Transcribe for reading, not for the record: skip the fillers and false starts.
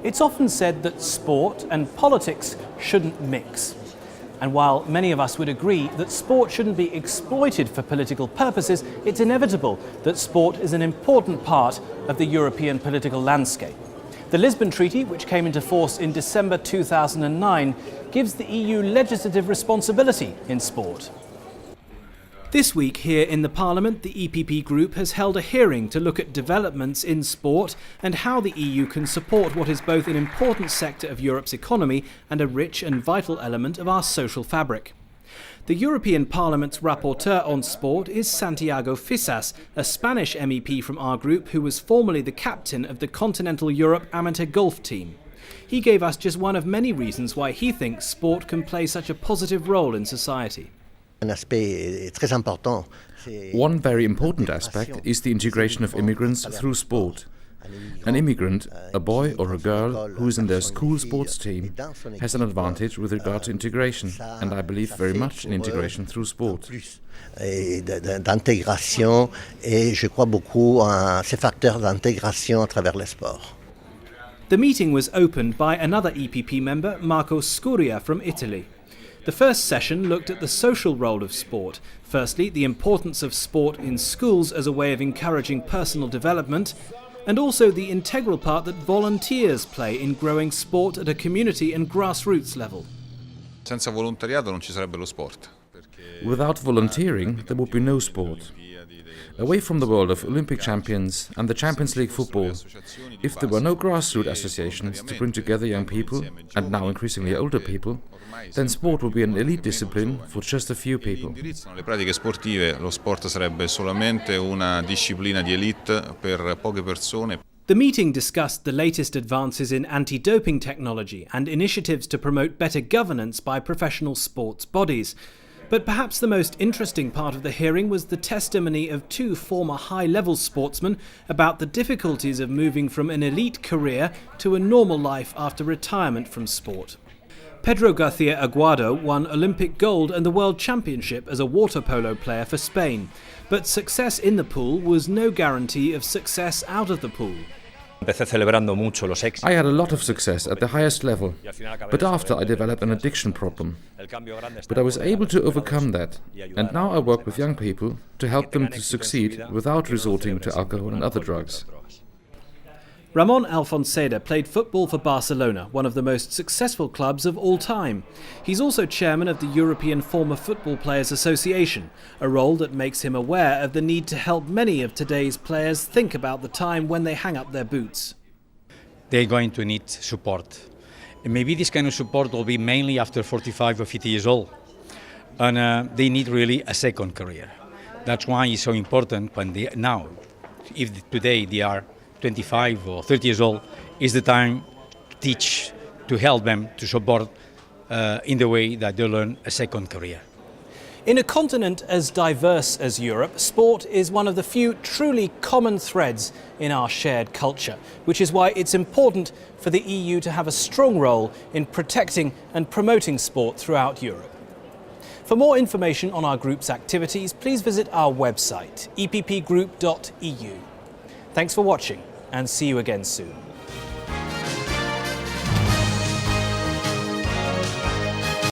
It's often said that sport and politics shouldn't mix. And while many of us would agree that sport shouldn't be exploited for political purposes, it's inevitable that sport is an important part of the European political landscape. The Lisbon Treaty, which came into force in December 2009, gives the EU legislative responsibility in sport. This week here in the Parliament, the EPP Group has held a hearing to look at developments in sport and how the EU can support what is both an important sector of Europe's economy and a rich and vital element of our social fabric. The European Parliament's rapporteur on sport is Santiago Fisas, a Spanish MEP from our group who was formerly the captain of the Continental Europe amateur golf team. He gave us just one of many reasons why he thinks sport can play such a positive role in society. One very important aspect is the integration of immigrants through sport. An immigrant, a boy or a girl who is in their school sports team, has an advantage with regard to integration, and I believe very much in integration through sport. D'intégration, et je crois beaucoup à ces facteurs d'intégration à travers le sport. The meeting was opened by another EPP member, Marco Scuria from Italy. The first session looked at the social role of sport. Firstly, the importance of sport in schools as a way of encouraging personal development, and also the integral part that volunteers play in growing sport at a community and grassroots level. Senza volontariato non ci sarebbe lo sport. Without volunteering, there would be no sport. Away from the world of Olympic champions and the Champions League football, if there were no grassroots associations to bring together young people, and now increasingly older people, then sport would be an elite discipline for just a few people. Le pratiche sportive, lo sport sarebbe solamente una disciplina di elite per poche persone. The meeting discussed the latest advances in anti-doping technology and initiatives to promote better governance by professional sports bodies. But perhaps the most interesting part of the hearing was the testimony of two former high-level sportsmen about the difficulties of moving from an elite career to a normal life after retirement from sport. Pedro García Aguado won Olympic gold and the World Championship as a water polo player for Spain. But success in the pool was no guarantee of success out of the pool. I had a lot of success at the highest level, but after I developed an addiction problem. But I was able to overcome that, and now I work with young people to help them to succeed without resorting to alcohol and other drugs. Ramon Alfonseda played football for Barcelona, one of the most successful clubs of all time. He's also chairman of the European Former Football Players Association, a role that makes him aware of the need to help many of today's players think about the time when they hang up their boots. They're going to need support. And maybe this kind of support will be mainly after 45 or 50 years old. And they need really a second career. That's why it's so important when they now, if today they are 25 or 30 years old, is the time to teach, to help them, to support in the way that they learn a second career. In a continent as diverse as Europe, sport is one of the few truly common threads in our shared culture, which is why it's important for the EU to have a strong role in protecting and promoting sport throughout Europe. For more information on our group's activities, please visit our website, eppgroup.eu. Thanks for watching, and see you again soon.